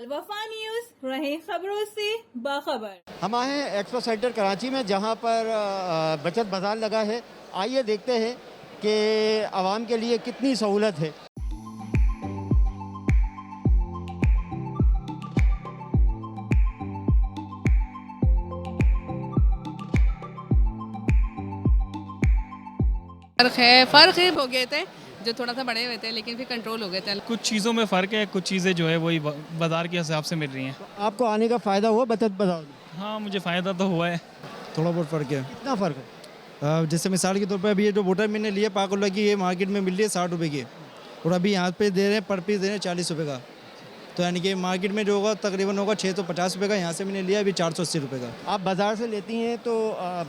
अलवफा news, रहे खबरों से बाखबर। हम आए हैं एक्सपो सेंटर कराची में, जहां पर बचत बाज़ार लगा है। आइए देखते हैं कि आवाम के लिए कितनी सहूलत है। फ़र्क है हो गए थे, जो थोड़ा सा बड़े हुए थे लेकिन फिर कंट्रोल हो गए थे। कुछ चीज़ों में फ़र्क है, कुछ चीज़ें जो है वही बाज़ार के हिसाब से मिल रही हैं। आपको आने का फ़ायदा हुआ बचत बाज़ार में? हाँ, मुझे फ़ायदा तो हुआ है। थोड़ा बहुत फ़र्क है। कितना फ़र्क है? जैसे मिसाल के तौर पर अभी ये जो बोतल मैंने लिया पाकुल्ला की, ये मार्केट में मिल रही है 60 रुपये की, और अभी यहाँ पे दे रहे हैं पर पीस दे रहे हैं 40 रुपये का। तो यानी कि मार्केट में जो होगा तकरीबन होगा 650 रुपये का, यहाँ से मैंने लिया अभी 480 रुपये का। आप बाज़ार से लेती हैं तो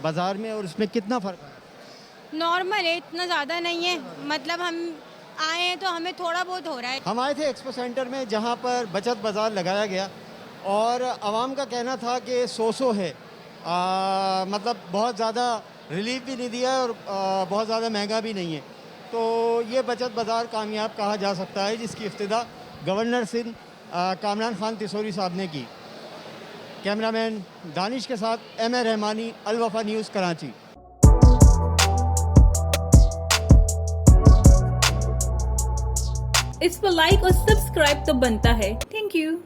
बाज़ार में और इसमें कितना फ़र्क है? नॉर्मल है, इतना ज़्यादा नहीं है। मतलब हम आए हैं तो हमें थोड़ा बहुत हो रहा है। हम आए थे एक्सपो सेंटर में, जहां पर बचत बाज़ार लगाया गया और आवाम का कहना था कि सो है। मतलब बहुत ज़्यादा रिलीफ भी नहीं दिया और बहुत ज़्यादा महंगा भी नहीं है। तो ये बचत बाज़ार कामयाब कहा जा सकता है, जिसकी इब्तिदा गवर्नर सिंध कामरान खान तिसोरी साहब ने की। कैमरामैन दानिश के साथ M A Rahmani, Alwafa news, Karachi. इस पर लाइक और सब्सक्राइब तो बनता है। Thank you.